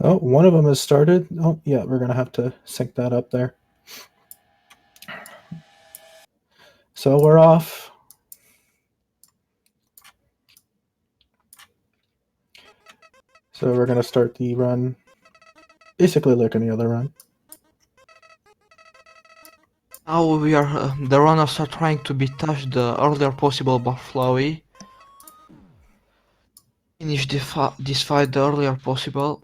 Oh, one of them has started. Oh, yeah, we're gonna have to sync that up there. So we're off. So we're gonna start the run, basically like any other run. Now we are the runners are trying to be touched the earlier possible by Flowey. Finish this fight the earlier possible.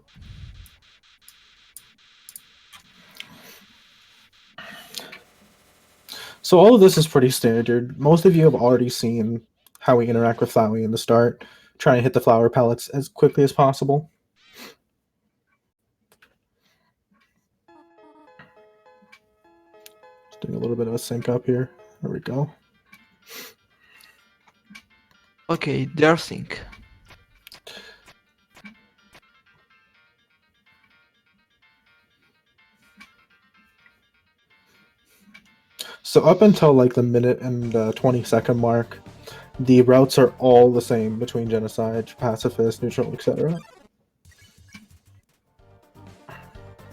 So all of this is pretty standard. Most of you have already seen how we interact with Flowey in the start, trying to hit the flower pellets as quickly as possible. Just doing a little bit of a sync up here. There we go. Okay, their sync. So up until like the minute and 20-second mark, the routes are all the same between Genocide, Pacifist, Neutral, etc.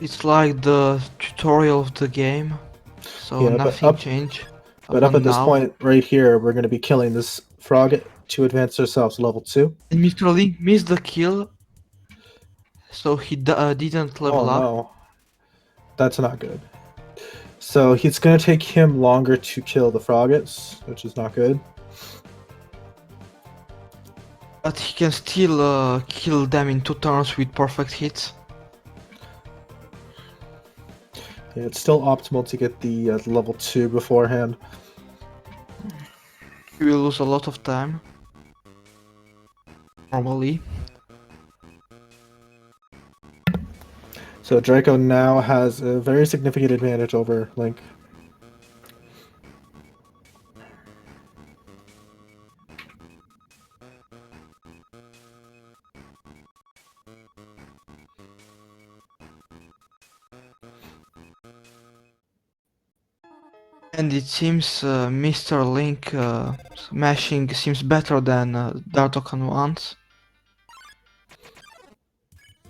It's like the tutorial of the game, so Yeah, nothing changed. but up at this Now. point right here, we're going to be killing this frog to advance ourselves to level 2. And Mr. Link missed the kill, so he didn't level up. No. That's not good. So it's going to take him longer to kill the froggets, which is not good. But he can still kill them in 2 turns with perfect hits. Yeah, it's still optimal to get the level 2 beforehand. He will lose a lot of time. Normally. So Draco now has a very significant advantage over Link. And it seems Mr. Link smashing seems better than Drakodan once.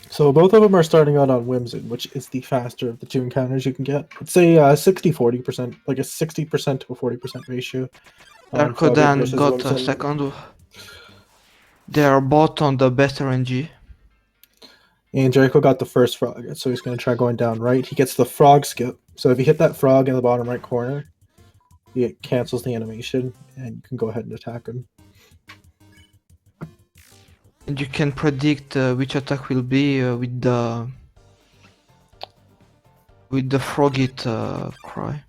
So both of them are starting out on Whimsin, which is the faster of the 2 encounters you can get. It's a 60-40%, like a 60% to a 40% ratio. Drakodan got a second. They are both on the best RNG. And Draco got the first frog, so he's going to try going down right. He gets the frog skip. So if you hit that frog in the bottom right corner, it cancels the animation, and you can go ahead and attack him. And you can predict which attack will be with the frogit cry.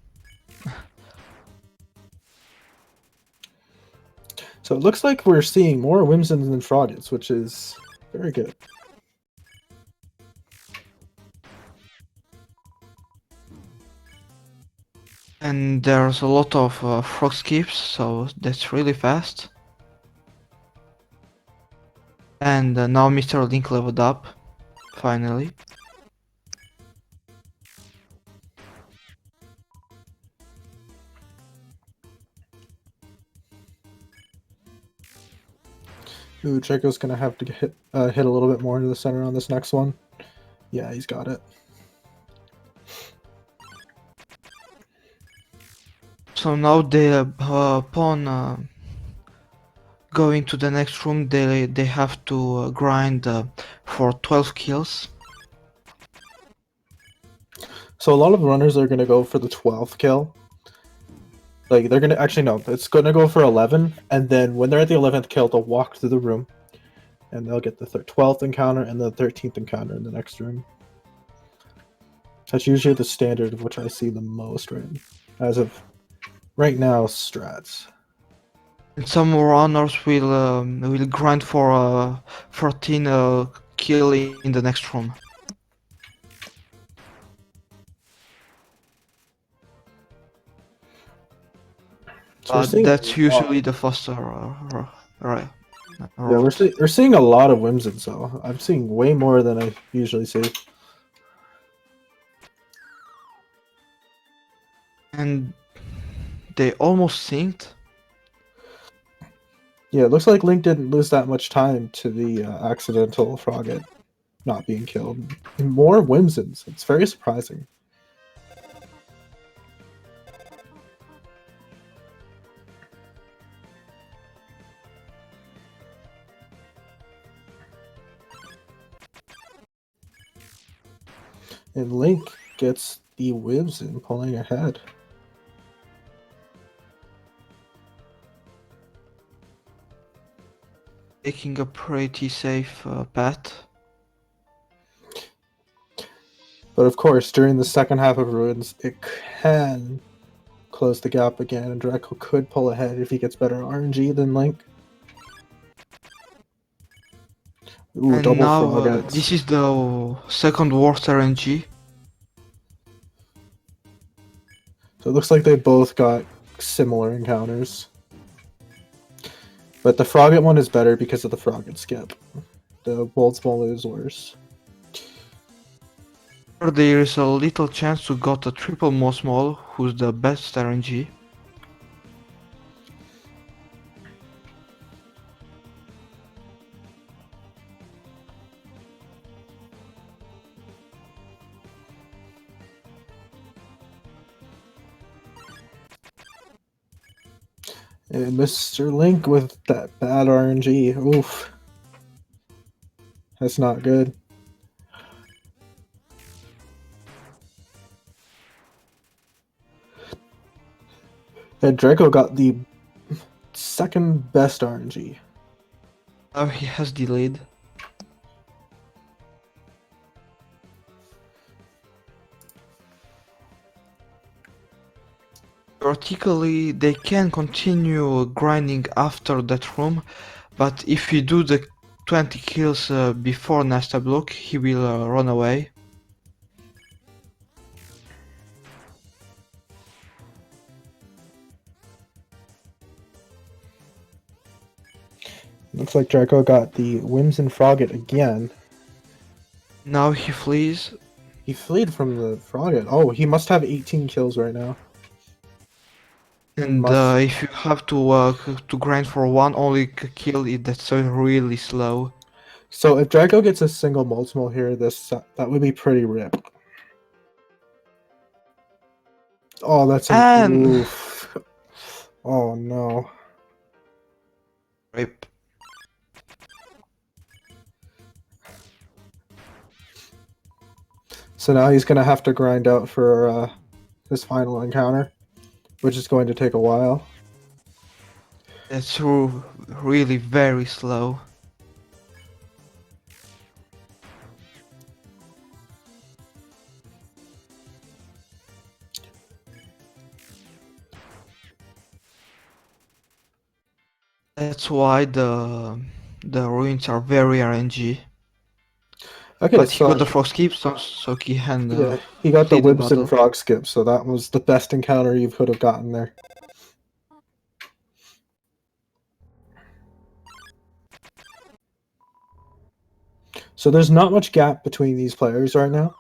So it looks like we're seeing more Whimsins than Froggets, which is very good. And there's a lot of frog skips, so that's really fast. And now Mr. Link leveled up, finally. Ooh, Draco's gonna have to hit a little bit more into the center on this next one. Yeah, he's got it. So now upon going to the next room, they have to grind for 12 kills. So a lot of runners are gonna go for the 12th kill. Like they're gonna actually no, it's gonna go for 11, and then when they're at the 11th kill, they'll walk through the room, and they'll get the 12th encounter and the 13th encounter in the next room. That's usually the standard of which I see the most as of right now. Strats. And some runners will grind for 14 kill in the next room. So that's usually the faster right. Yeah, we're seeing a lot of Whimsins, so I'm seeing way more than I usually see. And they almost synced. Yeah, it looks like Link didn't lose that much time to the accidental frogget. not being killed. And more Whimsins. It's very surprising. And Link gets the Whimsin pulling ahead. Taking a pretty safe path. But of course, during the second half of Ruins, it can close the gap again, and Draco could pull ahead if he gets better RNG than Link. Ooh, And double now Froggets. this is the second worst RNG. So it looks like they both got similar encounters. But the Frogget one is better because of the Frogget skip. The Boltzmalu is worse. There is a little chance to got a triple Mosmol, who's the best RNG. And Mr. Link with that bad RNG. Oof. That's not good. And Draco got the second best RNG. Now he has delayed. Theoretically, they can continue grinding after that room, but if we do the 20 kills before Nasta block, he will run away. Looks like Draco got the Whimsin Frogget again. Now he flees. He fled from the Frogget. Oh, he must have 18 kills right now. And Must. if you have to grind for one only kill, that's really slow. So if Draco gets a single multiple here, that would be pretty rip. Oh, that's an And oof. Oh no. rip. So now he's gonna have to grind out for his final encounter, which is going to take a while. That's really very slow. That's why the ruins are very RNG. Okay, But he so got the frog skip, so he can yeah, he got the flee the Whimsin battle. Frog skip, so that was the best encounter you could have gotten there. So there's not much gap between these players right now.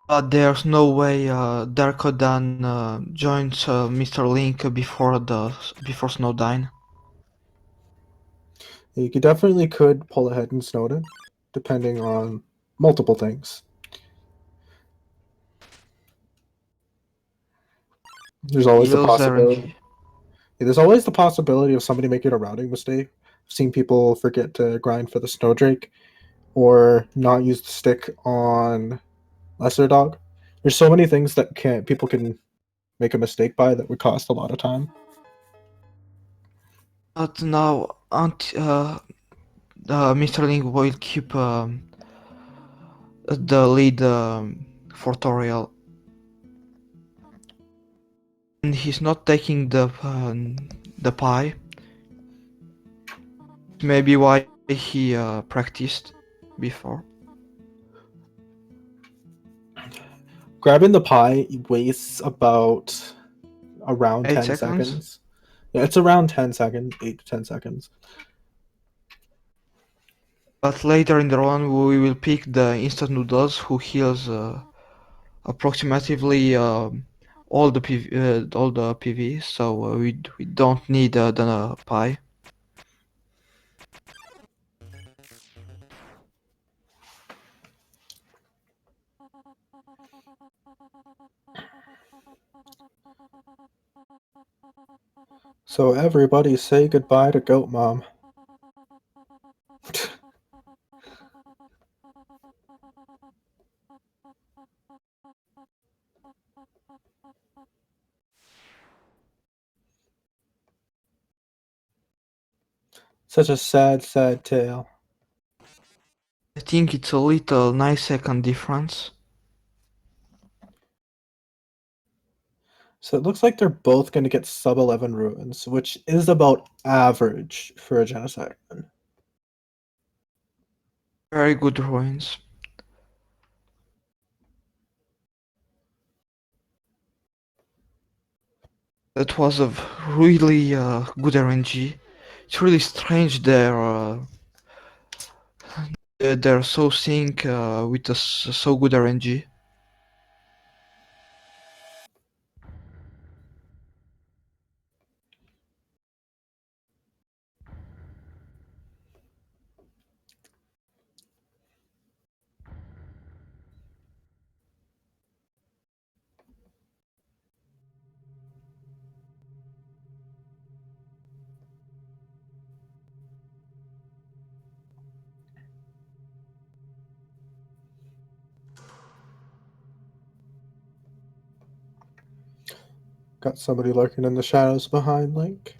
But there's no way Drakodan joins Mr. Link before Snowdine. You definitely could pull ahead in Snowden, depending on multiple things. There's always the Heals possibility. RNG. There's always the possibility of somebody making a routing mistake. I've seen people forget to grind for the Snowdrake, or not use the stick on Lesser Dog. There's so many things that people can make a mistake by that would cost a lot of time. But now Mr. Link will keep the lead for Toriel. And he's not taking the pie. Maybe why he practiced before. Grabbing the pie wastes about around 8 10 seconds. seconds. Yeah, it's around 10 seconds, 8 to 10 seconds. But later in the run we will pick the instant noodles who heals approximately all the PV, so we don't need the pie. So everybody say goodbye to Goat Mom. Such a sad, sad tale. I think it's a little 9-second difference. So it looks like they're both going to get sub 11 ruins, which is about average for a genocide run. Very good ruins. That was a really good RNG. It's really strange they're so sync with a so good RNG. Got somebody lurking in the shadows behind Link.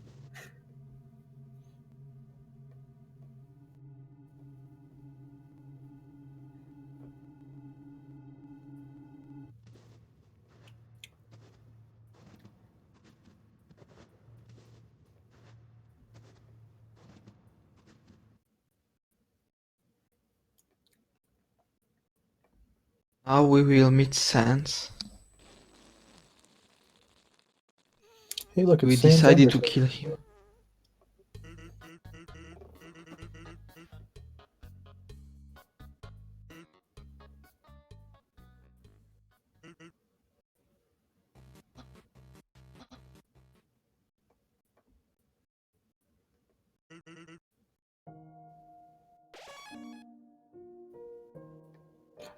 Now we will meet Sans. Hey, look, it's We Sans decided to Undertale. kill him.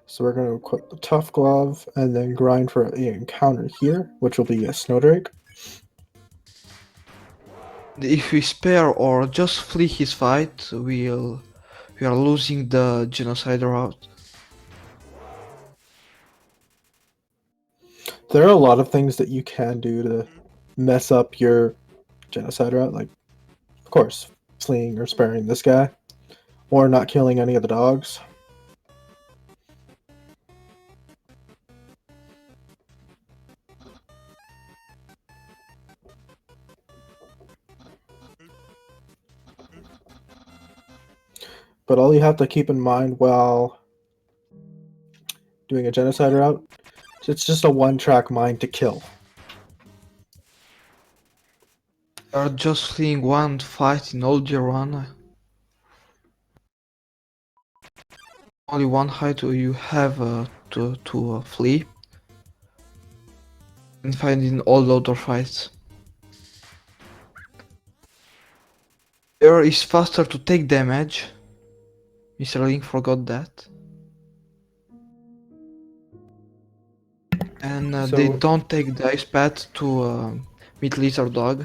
So we're going to equip the Tough Glove and then grind for an encounter here, which will be a Snowdrake. If we spare or just flee his fight, we are losing the genocide route. There are a lot of things that you can do to mess up your genocide route, like, of course, fleeing or sparing this guy, or not killing any of the dogs. But all you have to keep in mind while doing a genocide route, it's just a one-track mind to kill. We are just fleeing one fight in all the run. Only one height you have to flee and find in all other fights. Air is faster to take damage. Mr. Link forgot that. And they So, don't take the ice path to meet Lizard Dog.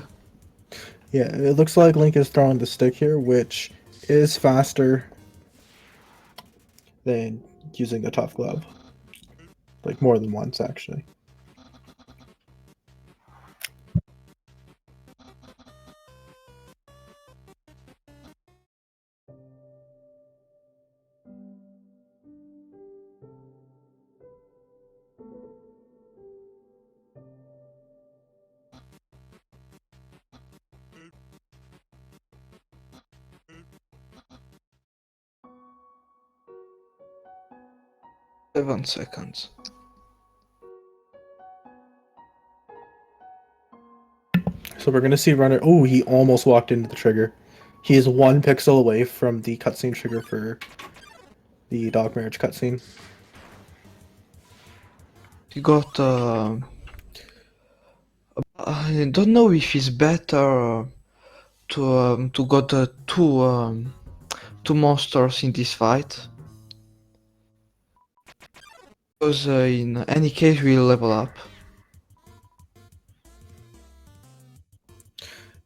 yeah, it looks like Link is throwing the stick here, which is faster than using the Tough Glove. Like, more than once, actually. Seven seconds. So we're going to see Runner... Oh, he almost walked into the trigger. He is 1 pixel away from the cutscene trigger for the dog marriage cutscene. He got I don't know if it's better to got two monsters in this fight, because in any case we'll level up.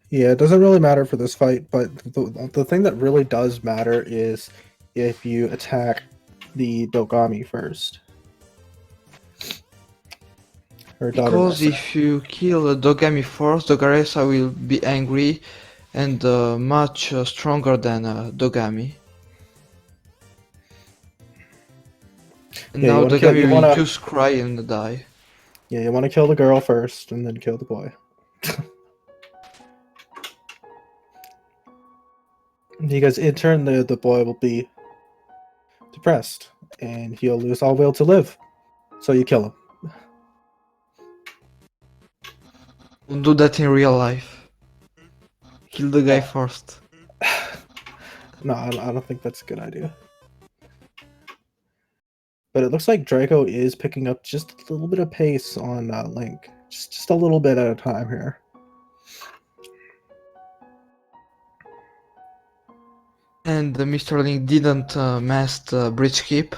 Yeah, it doesn't really matter for this fight, but the thing that really does matter is if you attack the Dogami first. Or Because Dagaresa. if you kill Dogami first, Dogaresa will be angry and much stronger than Dogami. And Yeah, now you want to kill. Dogami You will want to. just cry and die. Yeah, you want to kill the girl first, and then kill the boy. Because in turn, the boy will be depressed, and he'll lose all will to live. So you kill him. Don't do that in real life. Kill the guy Yeah. first. No, I don't think that's a good idea. But it looks like Draco is picking up just a little bit of pace on Link. Just a little bit at a time here. And Mr. Link didn't mess the bridge keep.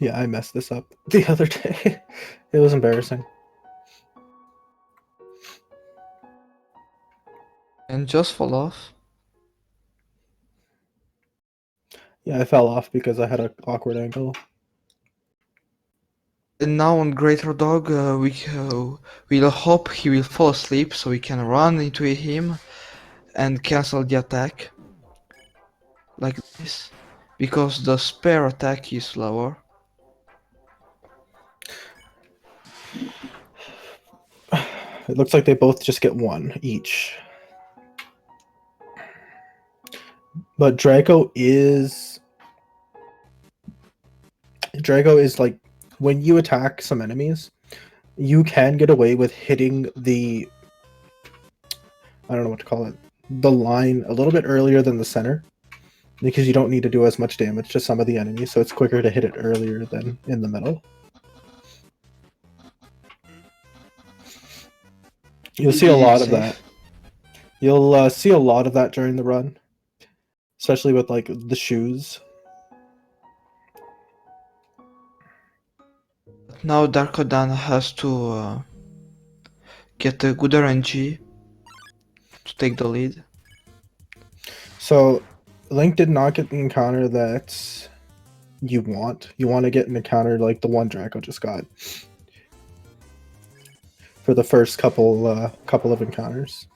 Yeah, I messed this up the other day. It was embarrassing. And just fall off. Yeah, I fell off because I had an awkward angle. And now on Greater Dog, we'll hope he will fall asleep so we can run into him and cancel the attack. Like this. Because the spare attack is slower. It looks like they both just get one each. But Draco is like, when you attack some enemies, you can get away with hitting the, I don't know what to call it, the line a little bit earlier than the center, because you don't need to do as much damage to some of the enemies, so it's quicker to hit it earlier than in the middle. You'll see a lot of that. You'll see a lot of that during the run, especially with like the shoes. Now Drakodan has to get a good RNG to take the lead. So Link did not get the encounter that you want. You want to get an encounter like the one Draco just got for the first couple of encounters.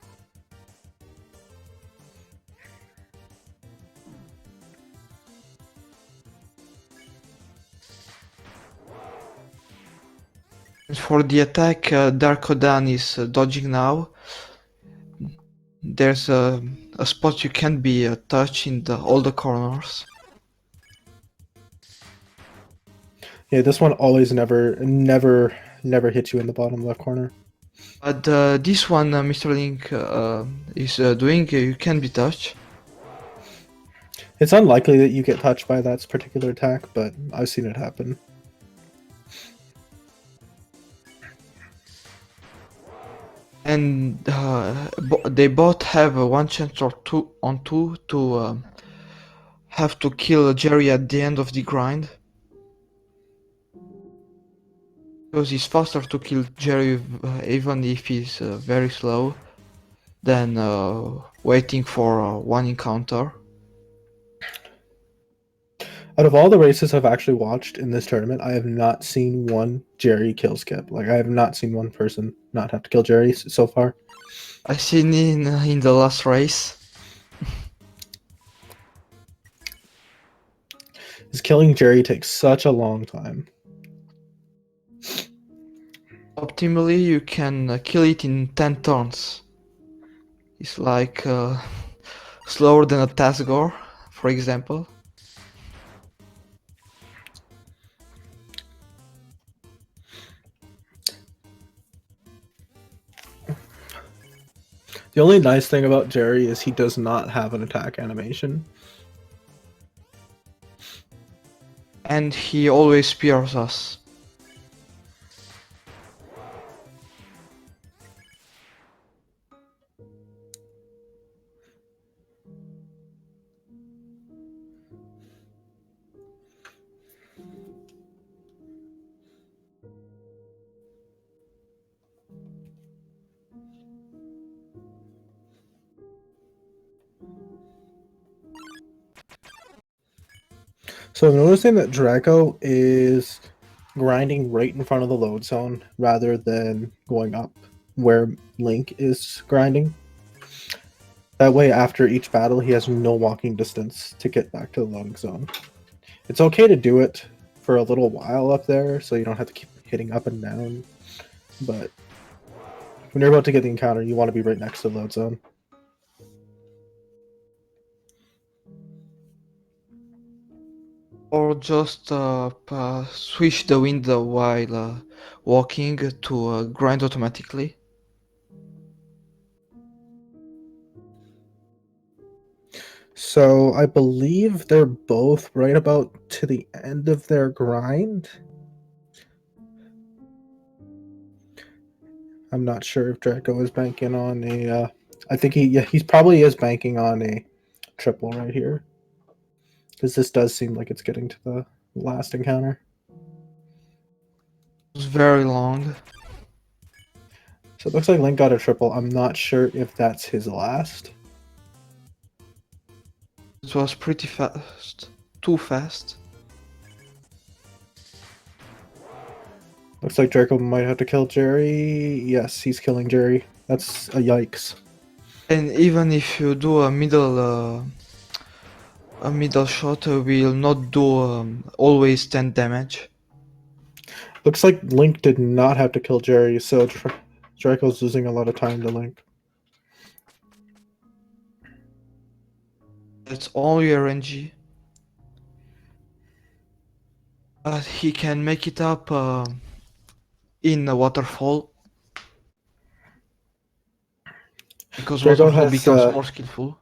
For the attack, Drakodan is dodging now. There's a spot you can't be touched in all the corners. Yeah, this one always never hits you in the bottom left corner. But this one, Mr. Link is doing, you can be touched. It's unlikely that you get touched by that particular attack, but I've seen it happen. And they both have one chance or two to have to kill Jerry at the end of the grind. Because it's faster to kill Jerry even if he's very slow than waiting for one encounter. Out of all the races I've actually watched in this tournament, I have not seen one Jerry kill skip. Like, I have not seen one person not have to kill Jerry so far. I seen in the last race. Because killing Jerry takes such a long time. Optimally, you can kill it in 10 turns. It's like slower than a Tasgore, for example. The only nice thing about Jerry is he does not have an attack animation. And he always spears us. So I'm noticing that Draco is grinding right in front of the load zone rather than going up where Link is grinding. That way, after each battle, he has no walking distance to get back to the loading zone. It's okay to do it for a little while up there, so you don't have to keep hitting up and down. But when you're about to get the encounter, you want to be right next to the load zone. Or just switch the window while walking to grind automatically. So I believe they're both right about to the end of their grind. I'm not sure if Draco is banking on a. I think he's probably is banking on a triple right here, because this does seem like it's getting to the last encounter. It's very long. So it looks like Link got a triple. I'm not sure if that's his last. It was pretty fast. Too fast. Looks like Draco might have to kill Jerry. Yes, he's killing Jerry. That's a yikes. And even if you do a middle shot, will not do always 10 damage. Looks like Link did not have to kill Jerry, so Draco's losing a lot of time to Link. It's only RNG. But he can make it up in a waterfall. Because Draco waterfall has becomes more skillful.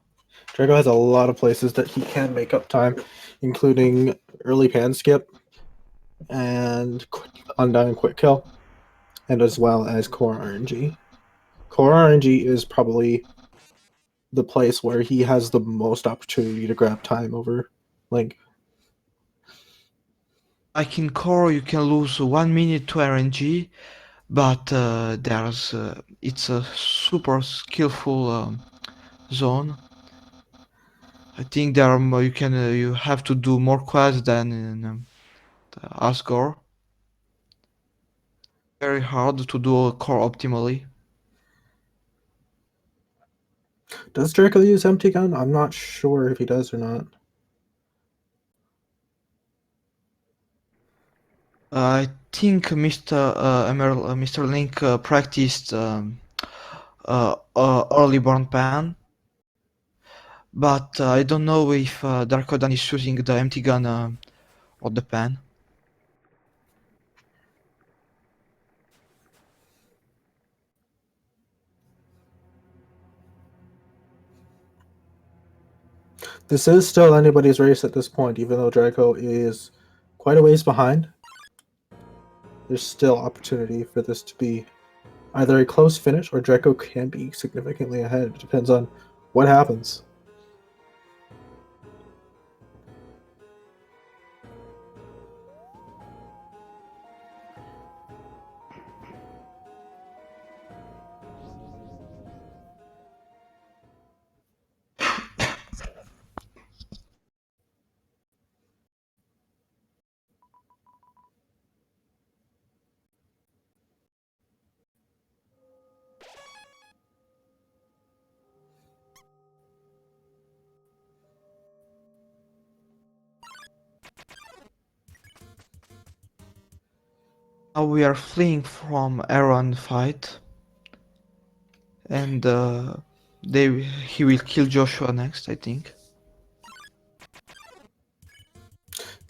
Draco has a lot of places that he can make up time, including early pan skip and undying quick kill, and as well as core RNG. Core RNG is probably the place where he has the most opportunity to grab time over Link. Like in core, you can lose 1 minute to RNG, but it's a super skillful zone. I think there are you have to do more quests than in Asgore. Very hard to do a core optimally. Does Draco use empty gun? I'm not sure if he does or not. I think Mr. Link practiced early burn pan, but I don't know if Drakodan is using the empty gun or the pan. This is still anybody's race at this point, even though Draco is quite a ways behind. There's still opportunity for this to be either a close finish or Draco can be significantly ahead. It depends on what happens. Now we are fleeing from Aaron fight, and he will kill Joshua next, I think.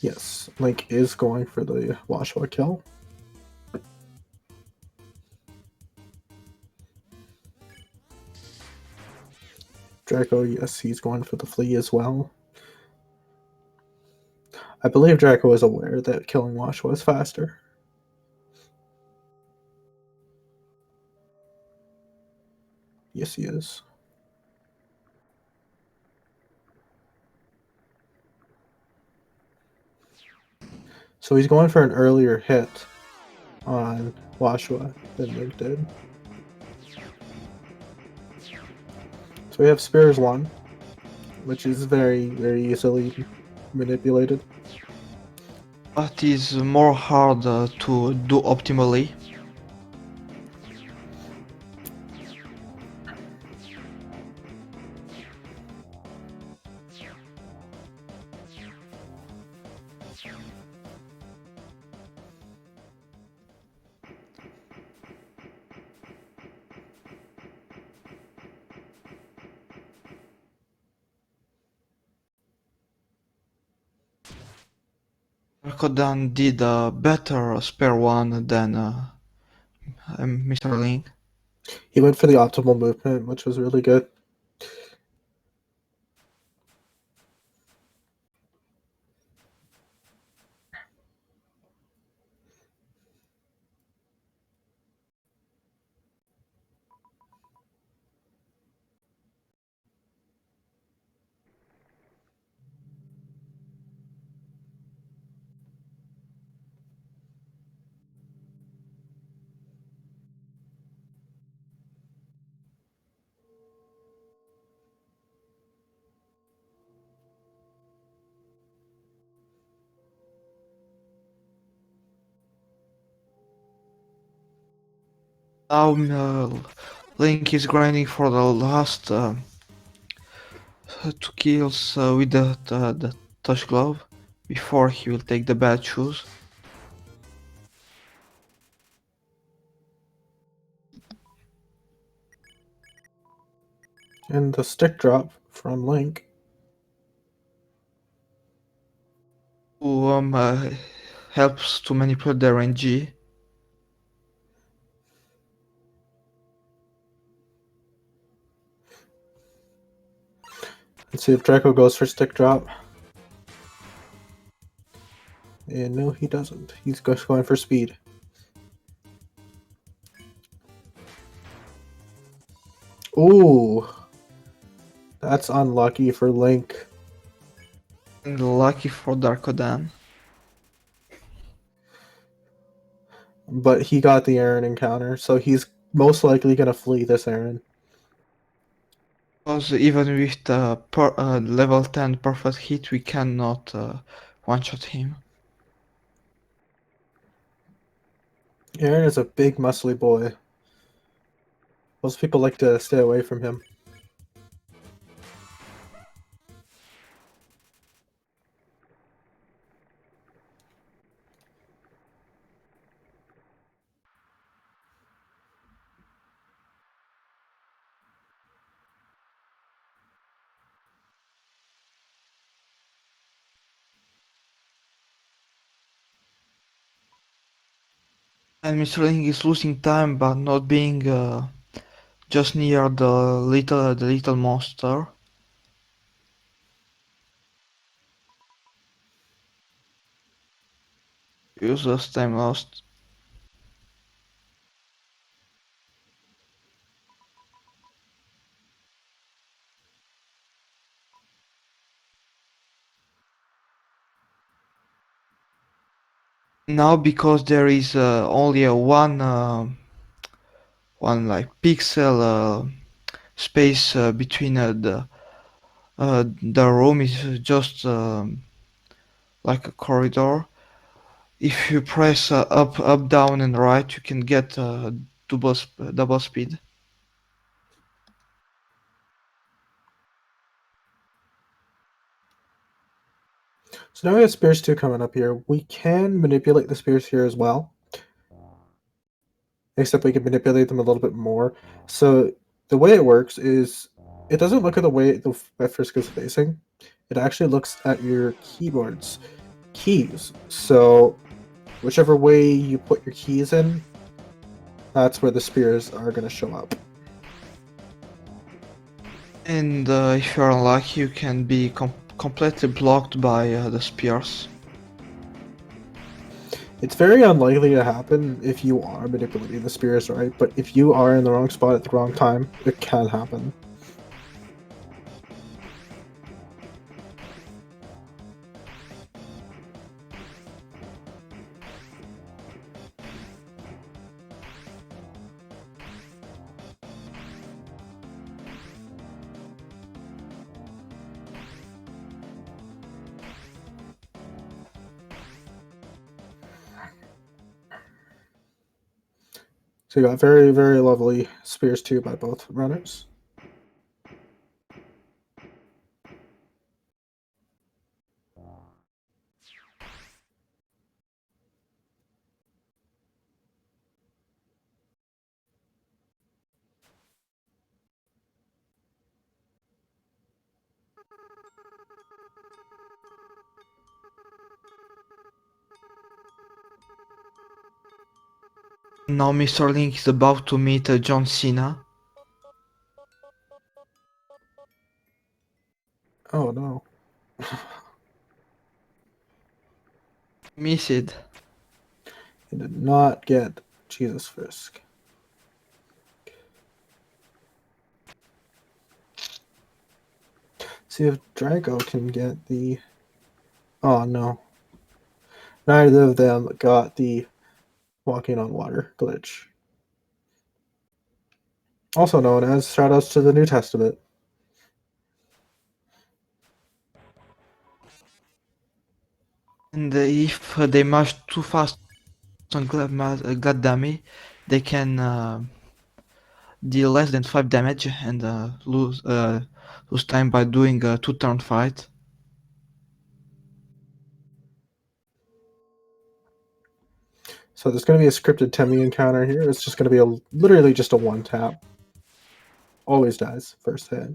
Yes, Link is going for the Washua kill. Draco, yes, he's going for the flea as well. I believe Draco is aware that killing Washua is faster. Yes, he is. So he's going for an earlier hit on Washua than Link did. So we have Spears 1, which is very, very easily manipulated. but is more hard to do optimally. Drakodan did a better spare one than Mr. Link. He went for the optimal movement, which was really good. Now Link is grinding for the last 2 kills with the touch glove before he will take the bad shoes. And the stick drop from Link. Who helps to manipulate the RNG. Let's see if Draco goes for stick drop. And no, he doesn't. He's just going for speed. Ooh. That's unlucky for Link. And lucky for Drakodan. But he got the Aaron encounter, so he's most likely going to flee this Aaron. Because even with the level 10 perfect hit, we cannot one-shot him. Aaron is a big, muscly boy. Most people like to stay away from him. And Mr. Link is losing time, but not being just near the little monster. Useless time lost. Now because there is only a one like pixel space between the room is just like a corridor. If you press up, down, and right, you can get double speed. So now we have Spears 2 coming up here. We can manipulate the Spears here as well. Except we can manipulate them a little bit more. So the way it works is it doesn't look at the way the frisk is facing. It actually looks at your keyboard's keys. So whichever way you put your keys in, that's where the spears are going to show up. And if you're unlucky, you can be completely blocked by the spears. It's very unlikely to happen if you are manipulating the spears right, but if you are in the wrong spot at the wrong time, it can happen. So you got very, very lovely spears too by both runners. Now Mr. Link is about to meet John Cena. Oh no. Miss it. He did not get Jesus Frisk. See if Draco can get the... Oh no. Neither of them got the walking on water glitch. Also known as shoutouts to the New Testament. And if they march too fast on Glad Dummy, they can deal less than 5 damage and lose time by doing a 2-turn fight. So there's going to be a scripted Temmie encounter here. It's just going to be literally just a one tap. Always dies first hit.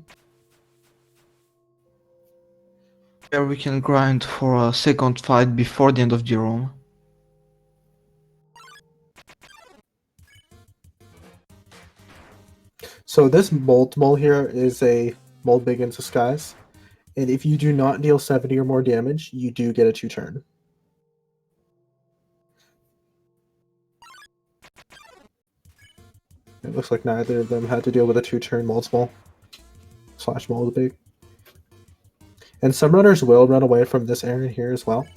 Here we can grind for a second fight before the end of the room. So this mold here is a mold big in disguise. And if you do not deal 70 or more damage, you do get a 2-turn. It looks like neither of them had to deal with a 2-turn mold small / mold big. And some runners will run away from this Aaron here as well.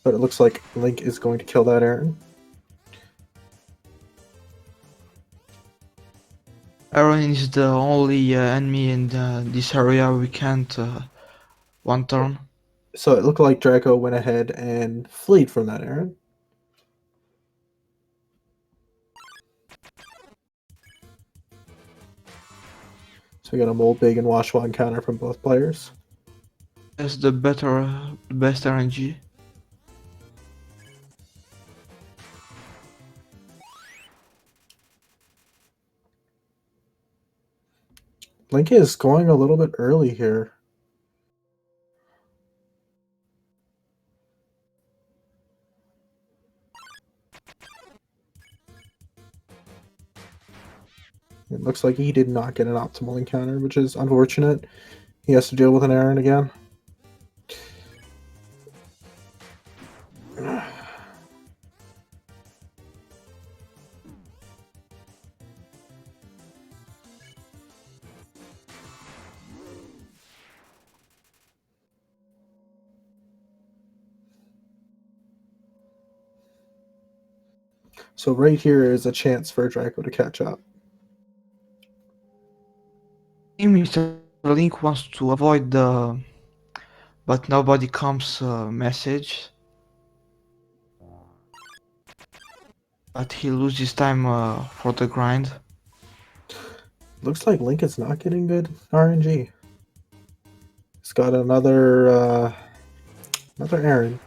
But it looks like Link is going to kill that Aaron. Aaron is the only enemy in this area we can't one turn. So it looked like Draco went ahead and fleed from that Aaron. So we got a mold big and wash one counter from both players. That's the best RNG. Link is going a little bit early here. It looks like he did not get an optimal encounter, which is unfortunate. He has to deal with an Aaron again. So right here is a chance for Draco to catch up. Mr. Link wants to avoid the but nobody comes message. But he loses time for the grind. Looks like Link is not getting good RNG. He's got another Aaron.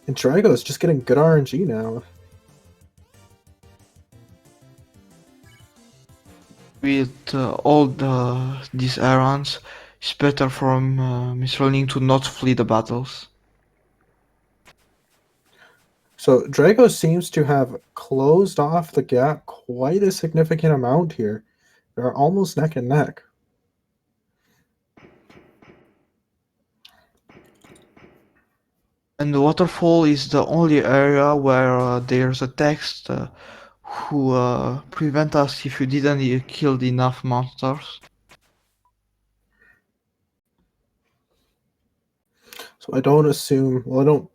And Drago is just getting good RNG now. With all these errands, it's better for Mr. Link to not flee the battles. So Drago seems to have closed off the gap quite a significant amount here. They're almost neck and neck. And the waterfall is the only area where there's a text who prevent us if you didn't kill enough monsters. So I don't assume. Well,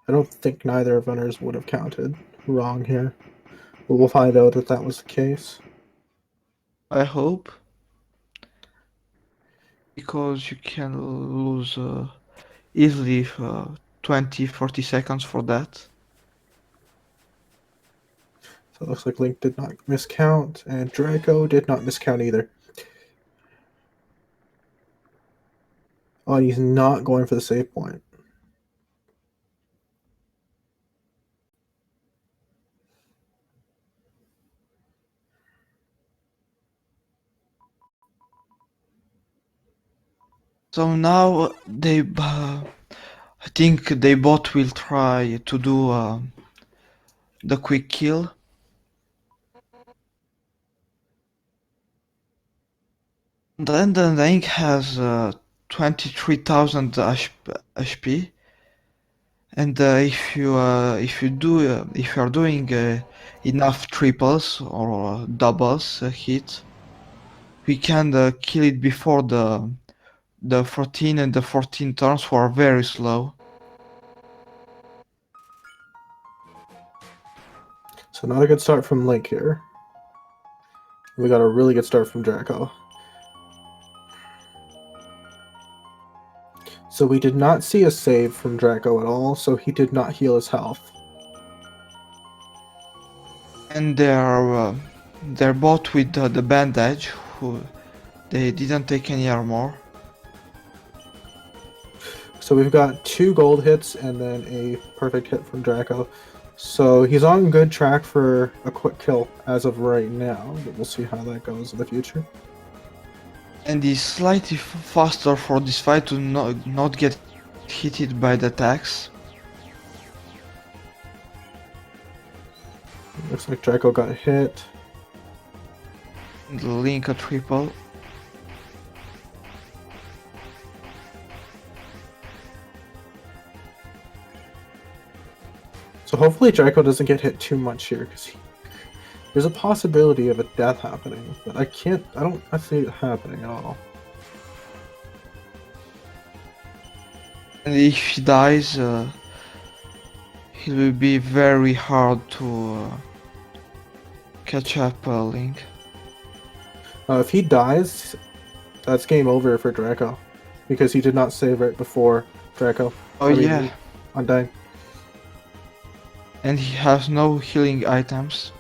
I don't think neither of runners would have counted wrong here. But we'll find out if that was the case. I hope. Because you can lose easily 20-40 seconds for that. So it looks like Link did not miscount, and Draco did not miscount either. Oh, and he's not going for the save point. So now I think they both will try to do the quick kill. Then the Link has 23,000 HP, and if you are doing enough triples or doubles hit, we can kill it before the 14 and the 14 turns who are very slow. So not a good start from Link here. We got a really good start from Draco. So we did not see a save from Draco at all, so he did not heal his health. And they're both with the bandage, who they didn't take any armor. So we've got 2 gold hits and then a perfect hit from Draco. So he's on good track for a quick kill as of right now, but we'll see how that goes in the future. And he's slightly faster for this fight to not get hit by the attacks. Looks like Draco got hit. And Link a triple. So hopefully Draco doesn't get hit too much here, because there's a possibility of a death happening, but I don't see it happening at all. And if he dies, it will be very hard to catch up Link. If he dies, that's game over for Draco, because he did not save right before Draco. Oh yeah, Undying. and he has no healing items.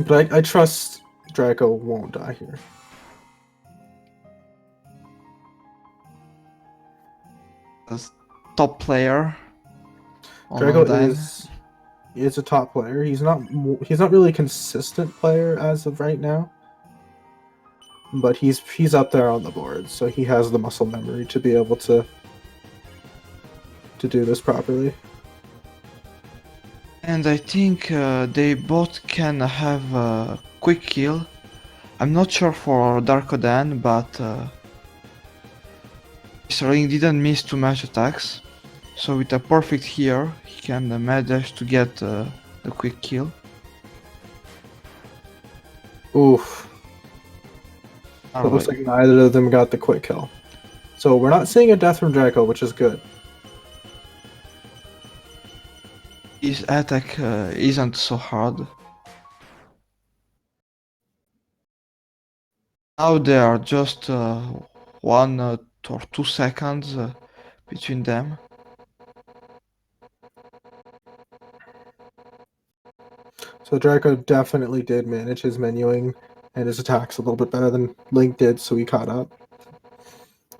But I trust Draco won't die here. As top player. Draco Undying. is a top player. He's not really a consistent player as of right now, but he's up there on the board, so he has the muscle memory to be able to do this properly. And I think they both can have a quick kill. I'm not sure for Drakodan, but Sterling didn't miss too much attacks. So with a perfect here, he can manage to get the quick kill. Oof. It looks like neither of them got the quick kill. So we're not seeing a death from Draco, which is good. His attack isn't so hard. Now there are just 1 or 2 seconds between them. So Draco definitely did manage his menuing and his attacks a little bit better than Link did, so he caught up.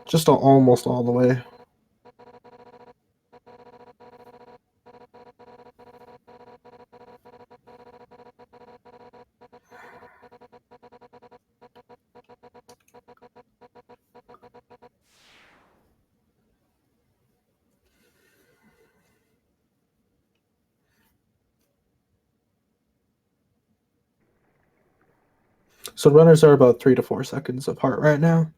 Just almost all the way. So runners are about 3 to 4 seconds apart right now.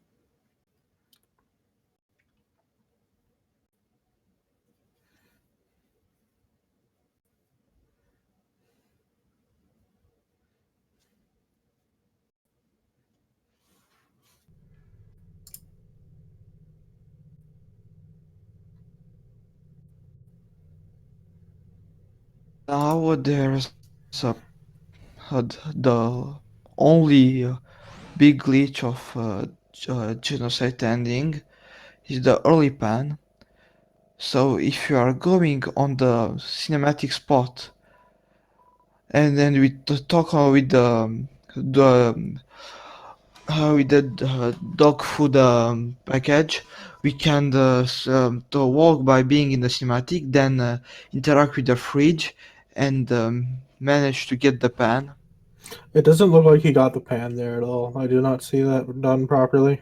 Now there's the only big glitch of Genocide ending is the early pan. So if you are going on the cinematic spot and then we talk with the dog food package. We can to walk by being in the cinematic, then interact with the fridge, and manage to get the pan. It doesn't look like he got the pan there at all. I do not see that done properly.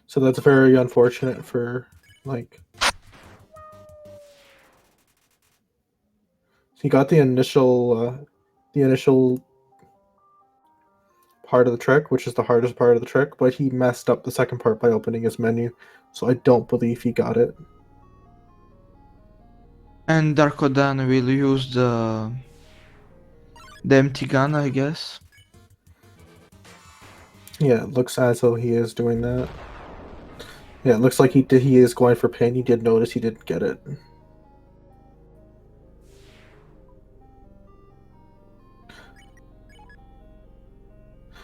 So that's very unfortunate for, like, he got the initial part of the trick, which is the hardest part of the trick, but he messed up the second part by opening his menu. So I don't believe he got it. And Darkodan will use the empty gun, I guess. Yeah, it looks as though he is doing that. Yeah, it looks like he did. He is going for pin. He did notice he didn't get it.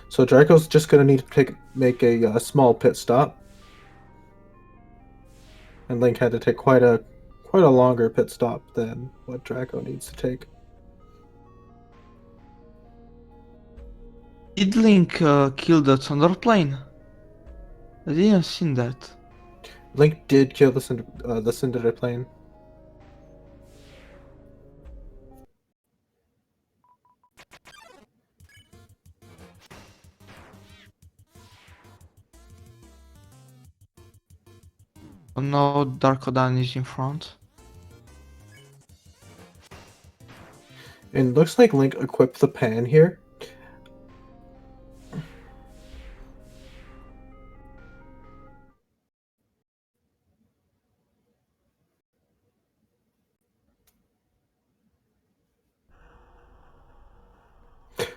So Draco's just gonna need to make a small pit stop, and Link had to take quite a longer pit stop than what Draco needs to take. Did Link kill the thunder plane? I didn't see that. Link did kill the Cinder plane. Oh no, Darkodan is in front. And it looks like Link equipped the pan here.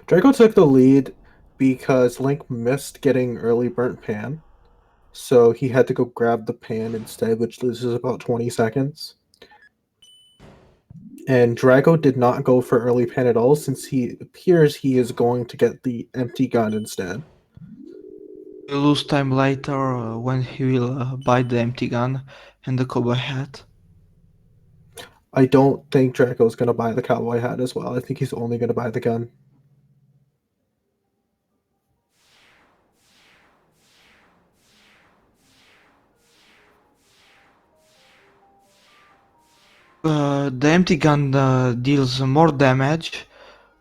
Draco took the lead because Link missed getting early burnt pan. So he had to go grab the pan instead, which loses about 20 seconds. And Drago did not go for early pan at all, since he appears he is going to get the empty gun instead. He'll lose time later when he will buy the empty gun and the cowboy hat. I don't think Draco's going to buy the cowboy hat as well. I think he's only going to buy the gun. The empty gun deals more damage,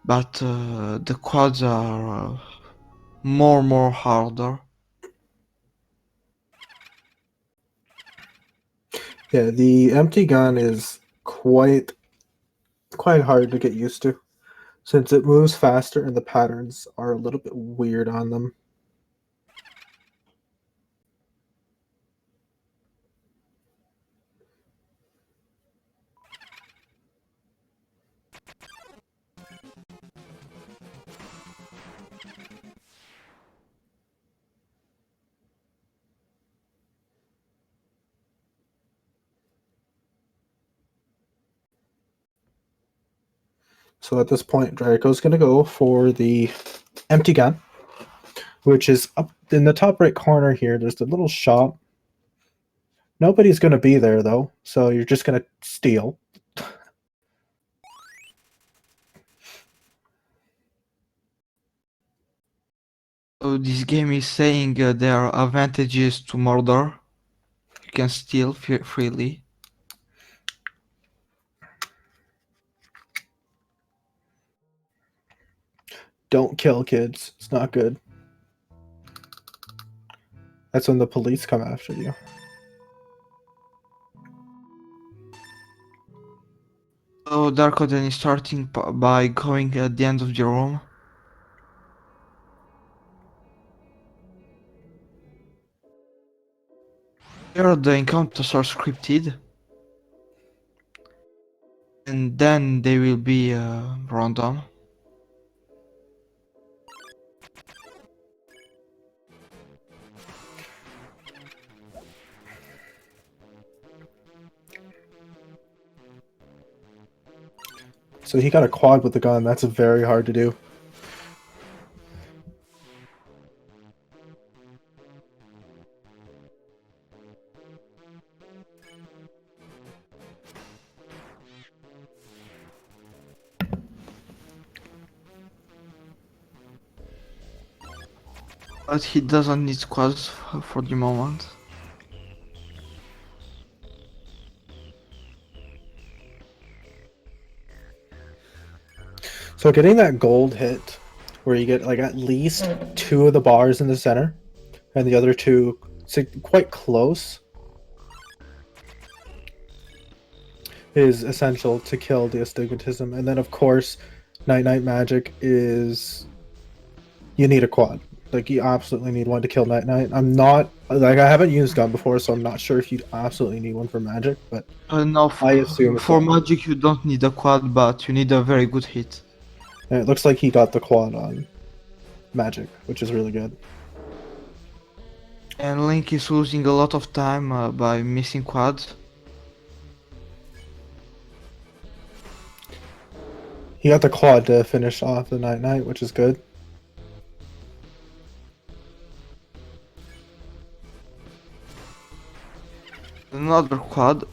but the quads are more harder. Yeah, the empty gun is quite hard to get used to, since it moves faster and the patterns are a little bit weird on them. So at this point, Draco's going to go for the empty gun, which is up in the top right corner here. There's the little shop. Nobody's going to be there, though, so you're just going to steal. So this game is saying there are advantages to murder. You can steal freely. Don't kill kids. It's not good. That's when the police come after you. So Darkoden is starting by going at the end of the room. Here the encounters are scripted, and then they will be random. So he got a quad with the gun. That's very hard to do. But he doesn't need squads for the moment. So getting that gold hit, where you get like at least 2 of the bars in the center, and the other 2 quite close, is essential to kill the astigmatism. And then of course, Night Night magic is you need a quad. Like you absolutely need one to kill Night Night. I'm not like I haven't used gun before, so I'm not sure if you absolutely need one for magic, but No, I assume for so. magic you don't need a quad, but you need a very good hit. And it looks like he got the quad on magic, which is really good. And Link is losing a lot of time by missing quads. He got the quad to finish off the Night Night, which is good. Another quad.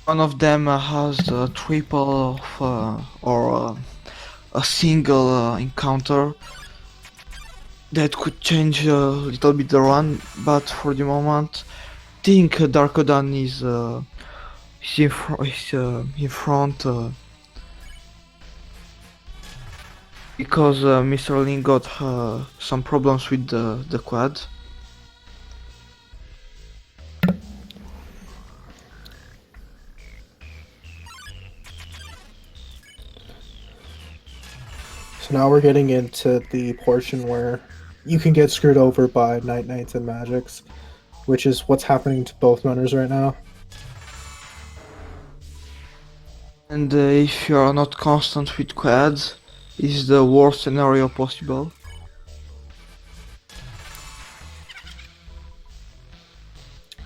One of them has a triple of, or a single encounter that could change a little bit the run, but for the moment, I think Drakodan is in front because Mr. Link got some problems with the quad. So now we're getting into the portion where you can get screwed over by Night Knights and Magics, which is what's happening to both runners right now. And if you are not constant with quads, is the worst scenario possible.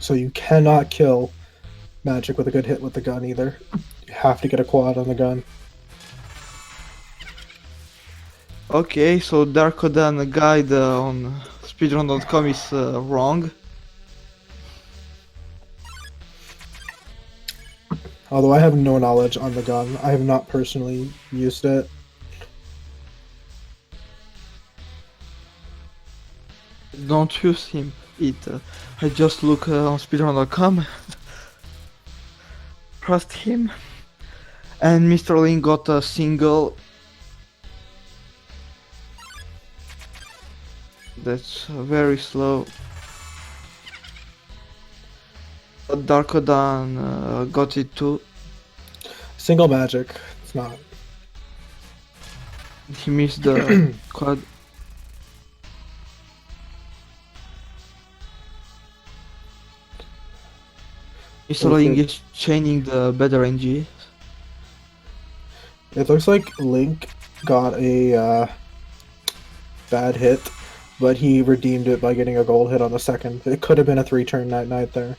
So you cannot kill Magic with a good hit with the gun either. You have to get a quad on the gun. Okay, so Drakodan guide on speedrun.com is wrong. Although I have no knowledge on the gun. I have not personally used it. Don't use him. I just look on speedrun.com. Trust him. And Mr. Link got a single. That's very slow. But Drakodan got it too. Single Magic, it's not. He missed the quad. Mr. Link is chaining the better NG. It looks like Link got a bad hit, but he redeemed it by getting a gold hit on the second. It could have been a 3-turn Night Night there.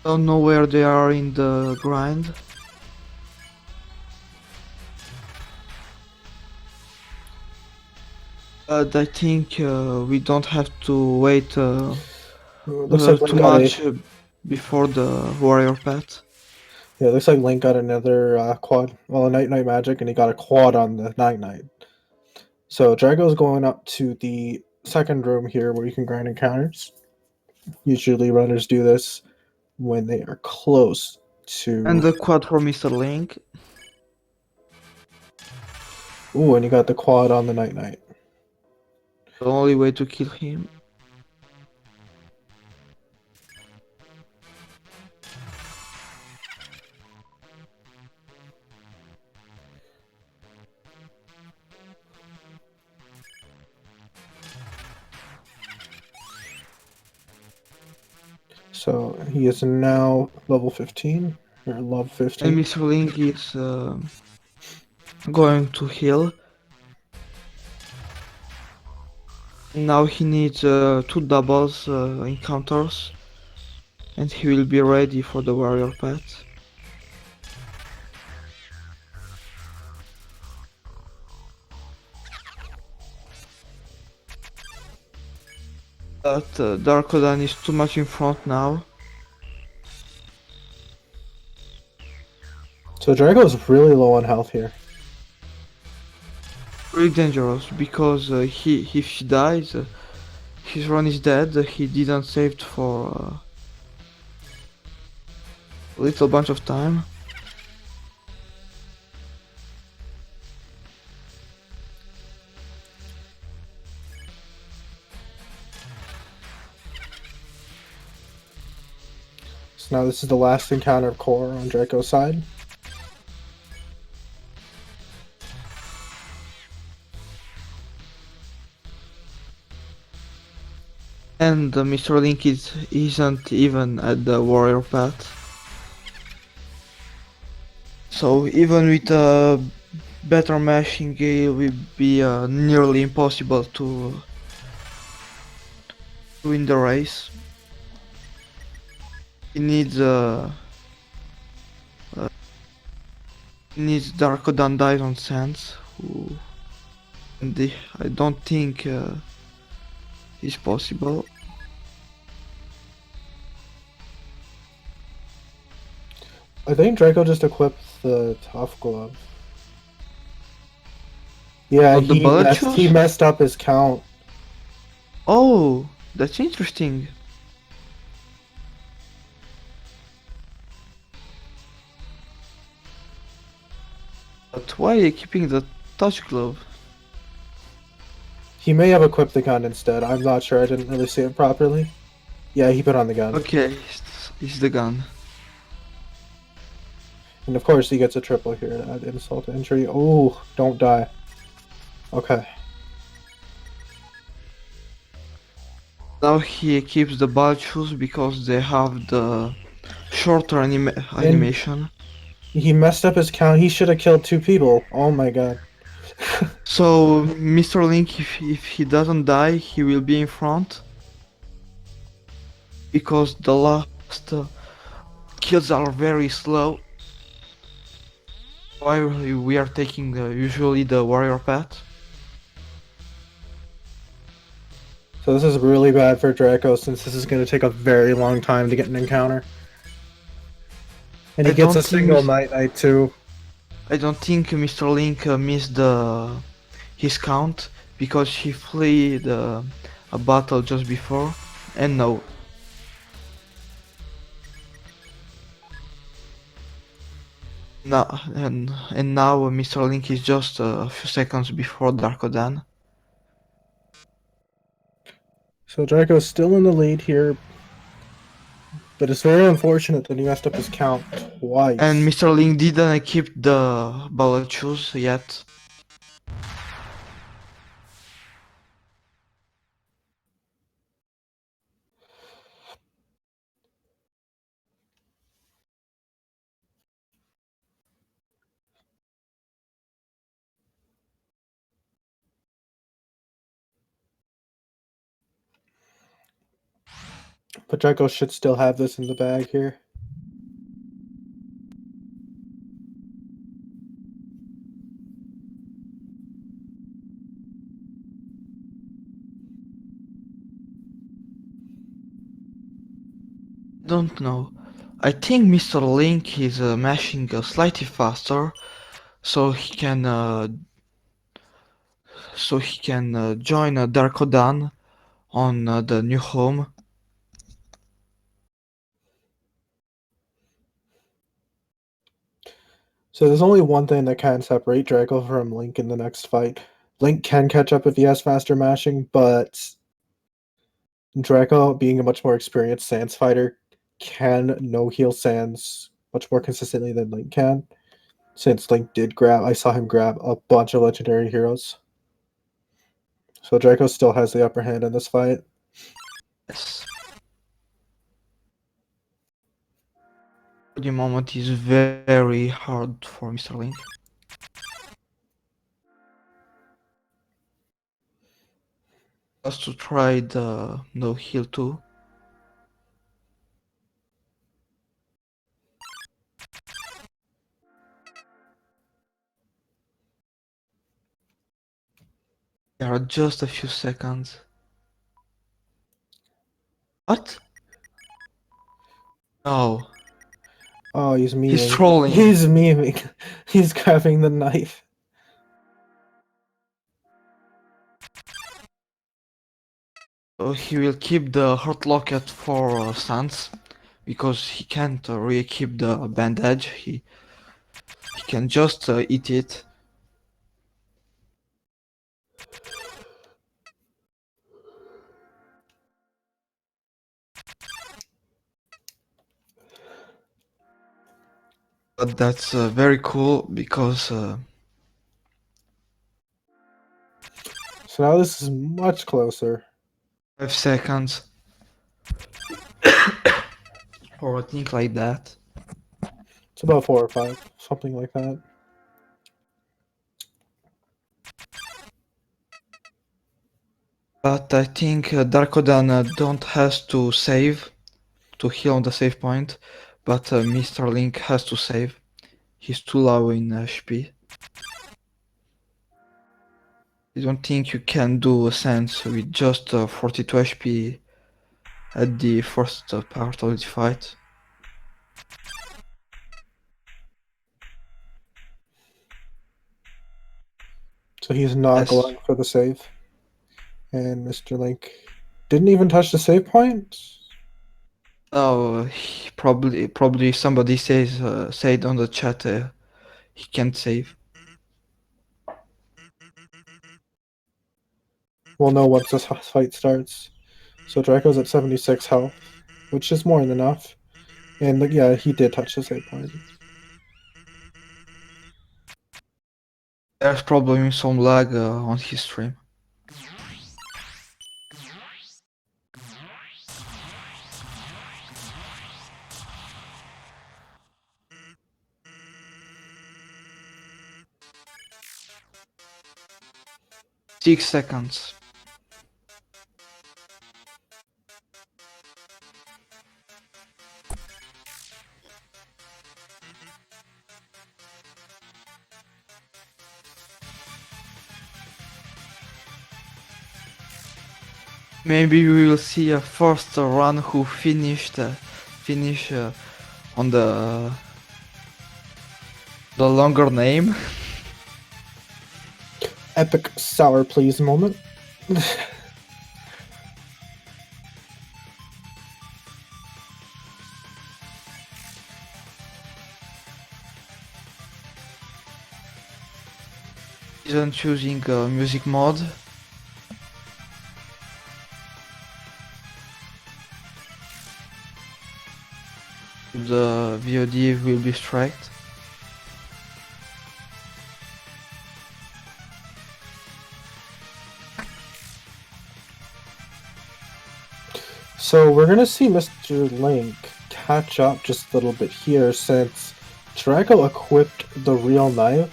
Don't know where they are in the grind. But I think we don't have to wait Looks like Link too got much before the warrior pet. Yeah, it looks like Link got another quad. Well, a Night Night Magic, and he got a quad on the Night Night. So Drago's going up to the second room here where you can grind encounters. Usually runners do this when they are close to... And the quad for Mr. Link. Ooh, and you got the quad on the Night Night. The only way to kill him. So he is now level 15. Or love And 15. Mr. Link is going to heal. Now he needs 2 doubles encounters, and he will be ready for the warrior path. But Drakodan is too much in front now. So Draco is really low on health here. Really dangerous because if he dies, his run is dead. He didn't save for a little bunch of time. So now this is the last encounter of Core on Draco's side. And Mr. Link isn't even at the warrior path. So even with better mashing, it will be nearly impossible to win the race. He needs Drakodan dies on Sands, who I don't think is possible. I think Draco just equipped the Tough Glove. Yeah, Oh, the bullet shoes? he messed up his count. Oh, that's interesting. But why are you keeping the touch glove? He may have equipped the gun instead. I'm not sure. I didn't really see it properly. Yeah, he put on the gun. Okay, it's the gun. And of course he gets a triple here to add insult to injury. Oh, don't die. Okay. Now he keeps the bullet shoes because they have the shorter animation. He messed up his count. He should have killed 2 people. Oh my god. So Mr. Link, if he doesn't die, he will be in front. Because the last kills are very slow. Why we are taking usually the warrior path. So this is really bad for Draco since this is going to take a very long time to get an encounter. And he gets a single night too. I don't think Mr. Link missed his count because he fled a battle just before, and no. And now Mr. Link is just a few seconds before Drakodan. So Draco's still in the lead here. But it's very unfortunate that he messed up his count twice. And Mr. Link didn't keep the bullet shoes yet. But Draco should still have this in the bag here. Don't know. I think Mr. Link is mashing slightly faster, so he can join Drakodan on the new home. So there's only one thing that can separate Draco from Link in the next fight. Link can catch up if he has faster mashing, but Draco, being a much more experienced Sans fighter, can no-heal Sans much more consistently than Link can. Since Link did grab, I saw him grab a bunch of legendary heroes. So Draco still has the upper hand in this fight. Yes. The moment is very hard for Mr. Link. Has to try the no heal too. There are just a few seconds. What? No. Oh, he's memeing. He's trolling. He's memeing. He's grabbing the knife. He will keep the heart locket for Sans because he can't really keep the bandage. He can just eat it. But that's very cool because So now this is much closer. 5 seconds or I think like that. It's about 4 or 5, something like that. But I think Drakodan don't has to save to heal on the save point, but Mr. Link has to save. He's too low in HP. I don't think you can do a sense with just 42 HP at the first part of the fight. So he's not Yes. going for the save. And Mr. Link didn't even touch the save point? Oh, he probably somebody said on the chat he can't save. We'll know once this fight starts. So Draco's at 76 health, which is more than enough. And yeah, he did touch the save point. There's probably some lag on his stream. Six seconds. Maybe we will see a first run who finish on the longer name. Epic sour please moment. Isn't choosing music mode. The VOD will be striked. So we're gonna see Mr. Link catch up just a little bit here since Draco equipped the real knife,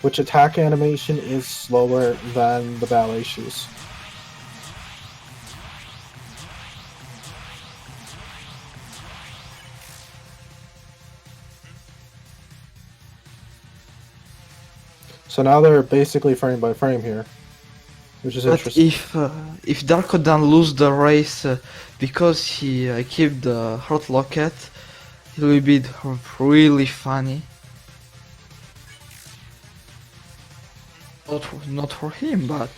which attack animation is slower than the ballet shoes. So now they're basically frame by frame here, which is But interesting. if Drakodan lose the race because he keep the heart locket, it will be really funny. Not for him, but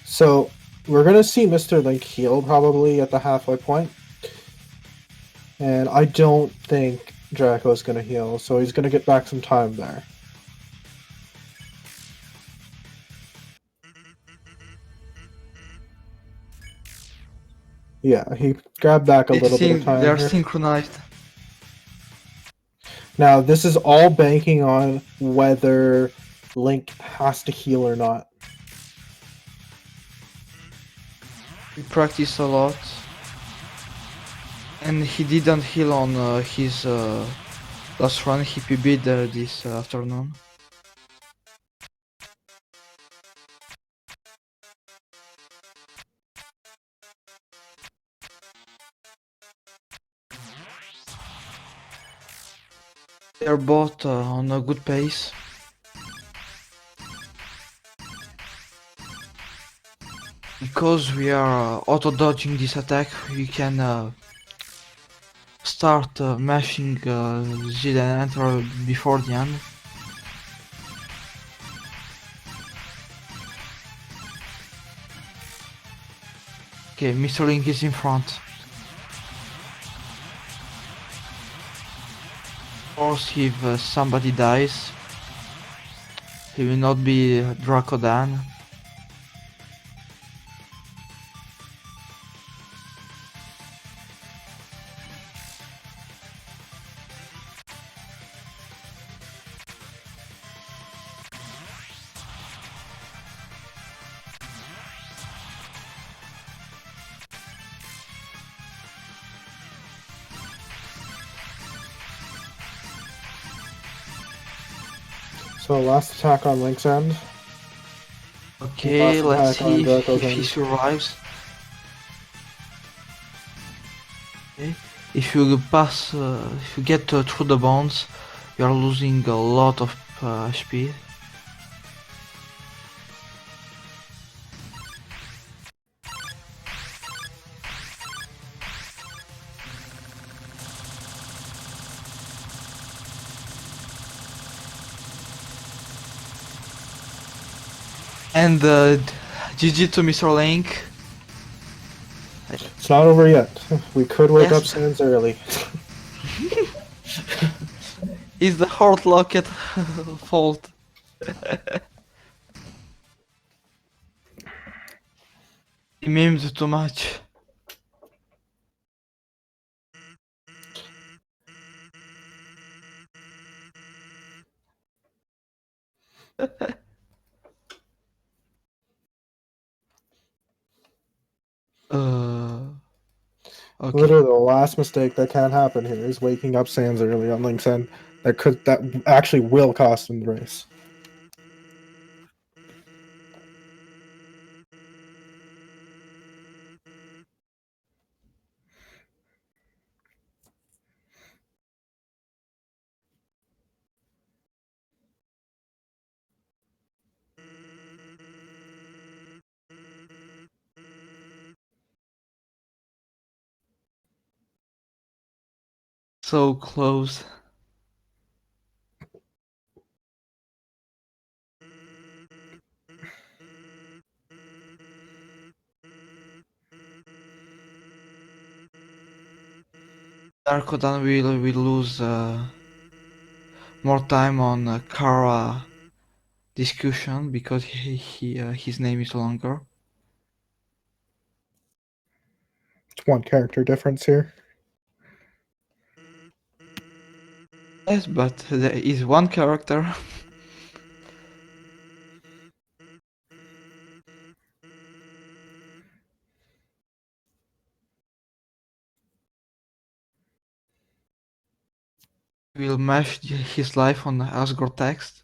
So we're gonna see Mr. Link heal probably at the halfway point. And I don't think Draco's gonna heal, so he's gonna get back some time there. Yeah, he grabbed back a little bit of time they're here. synchronized. Now, this is all banking on whether Link has to heal or not. We practice a lot. And he didn't heal on his last run. He PB'd this afternoon. They're both on a good pace. Because we are auto-dodging this attack, we can start mashing Z and enter before the end. Okay, Mr. Link is in front. Of course, if somebody dies, he will not be Drakodan. So last attack on Link's end. Okay, Last let's attack on see Draco's if he end. survives. Okay. If you pass, if you get through the bones, you are losing a lot of speed. And GG to Mr. Link. It's not over yet. We could wake up Yes. Sans early. It's the hard locket fault. He memes too much. Okay. Literally, the last mistake that can happen here is waking up Sans early on Link's end. That actually will cost him the race. So close. Drakodan will lose more time on Kara discussion because his name is longer. It's one character difference here. Yes, but there is one character. Will mash his life on Asgore text.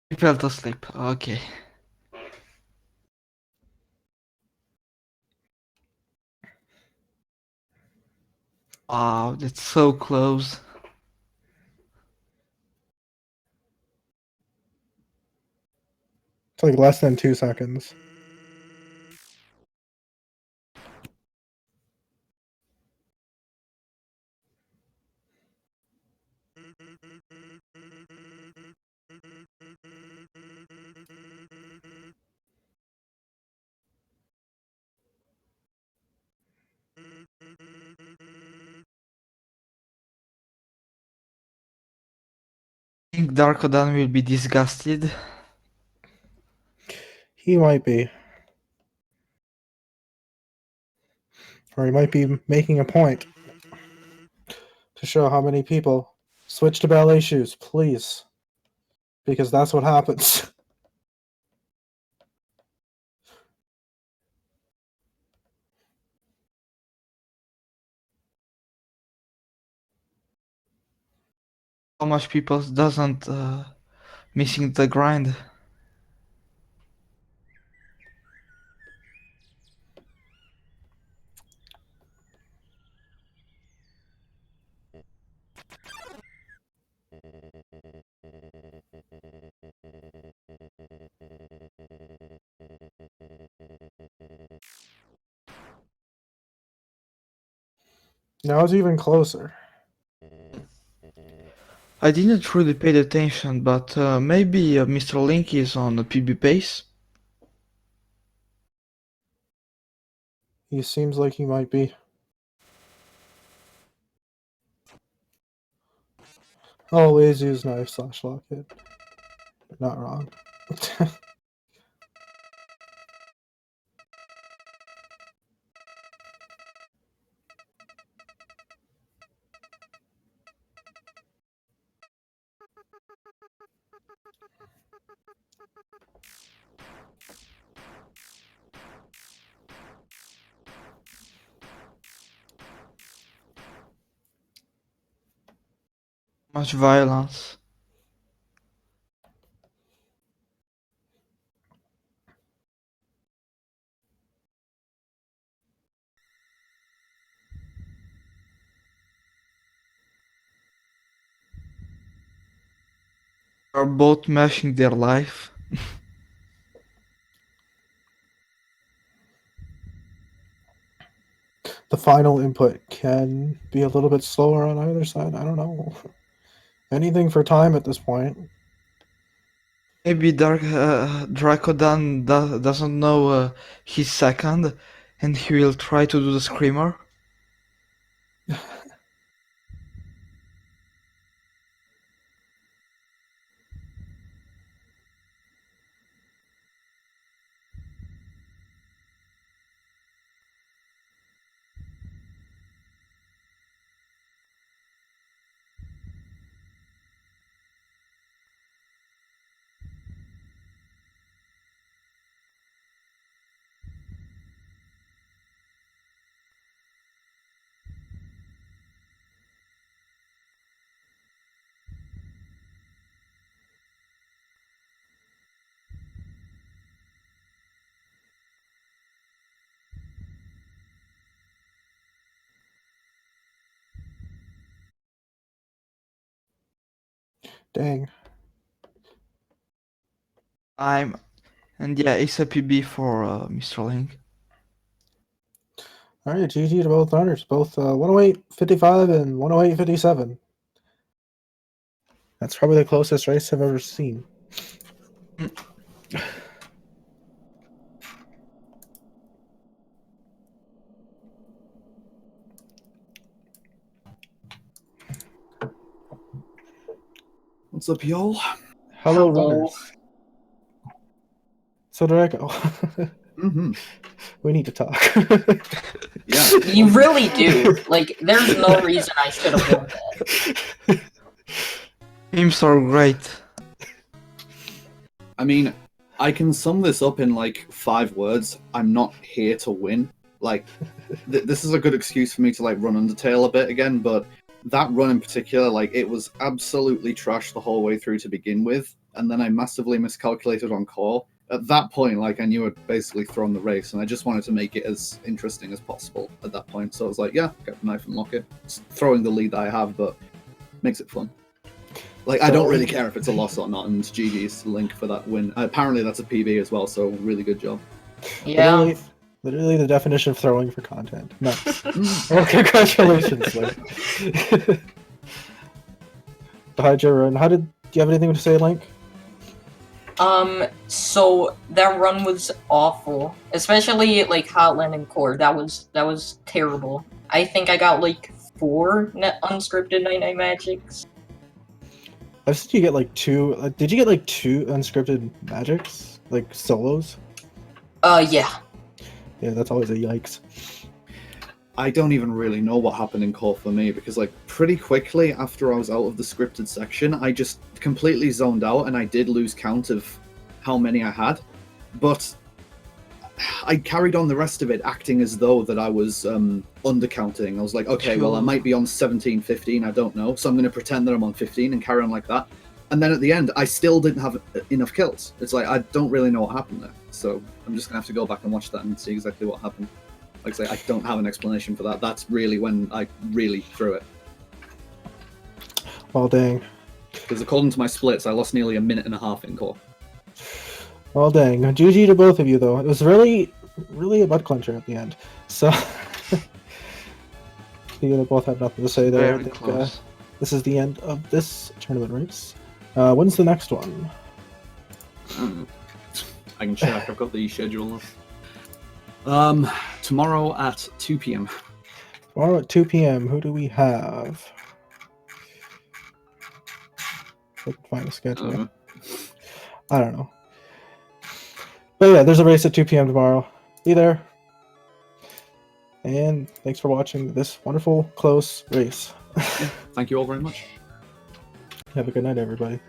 He fell asleep. Okay. Wow, that's so close. It's like less than 2 seconds. think Drakodan will be disgusted. He might be. Or he might be making a point to show how many people switch to ballet shoes, please. Because that's what happens. How much people doesn't missing the grind. Now it's even closer. I didn't really pay attention, but maybe Mr. Link is on a PB pace. He seems like he might be. Always use knife / locket. Not wrong. Much violence. Are both mashing their life. The final input can be a little bit slower on either side. I don't know. Anything for time at this point. Maybe Drakodan doesn't know his second, and he will try to do the screamer. Dang. And yeah, it's a PB for Mr. Link. All right, GG to both runners. Both 108.55 and 108.57. That's probably the closest race I've ever seen. What's up, y'all? Hello, runners. So Draco, Mm-hmm. we need to talk. Yeah. You really do. Like, there's no reason I should have won that. Memes are great. I mean, I can sum this up in like 5 words. I'm not here to win. Like, this is a good excuse for me to like run Undertale a bit again, but that run in particular, like, it was absolutely trash the whole way through to begin with, and then I massively miscalculated on core. At that point, like, I knew I'd basically thrown the race, and I just wanted to make it as interesting as possible at that point. So I was like, yeah, get the knife and lock it. It's throwing the lead that I have, but makes it fun. Like, I don't really care if it's a loss or not, and GG's Link for that win. Apparently that's a PB as well, so really good job. Yeah. Literally the definition of throwing for content. Nice. Well, congratulations, Link. Hi, Jaron. Do you have anything to say, Link? So that run was awful. Especially, like, Hotland and Core. That was terrible. I think I got, like, 4 net unscripted 99 magics. I've seen you get like 2. Did you get like 2 unscripted magics, like solos? Yeah. Yeah, that's always a yikes. I don't even really know what happened in core for me because, like, pretty quickly after I was out of the scripted section, I just completely zoned out and I did lose count of how many I had. But I carried on the rest of it acting as though that I was undercounting. I was like, okay, well, I might be on 17, 15, I don't know. So I'm going to pretend that I'm on 15 and carry on like that. And then at the end, I still didn't have enough kills. It's like, I don't really know what happened there. So I'm just going to have to go back and watch that and see exactly what happened. Like I say, I don't have an explanation for that. That's really when I really threw it. Well, dang. Because according to my splits, I lost nearly a minute and a half in core. Well, dang. GG to both of you, though. It was really a butt clencher at the end. So, you both have nothing to say there. I Very think, close. this is the end of this tournament race. When's the next one? I can check. I've got the schedule up. Tomorrow at 2 p.m. Tomorrow at 2 p.m. Who do we have? Let's find the schedule. I don't know. But yeah, there's a race at 2 p.m. tomorrow. Be there. And thanks for watching this wonderful, close race. Thank you all very much. Have a good night, everybody.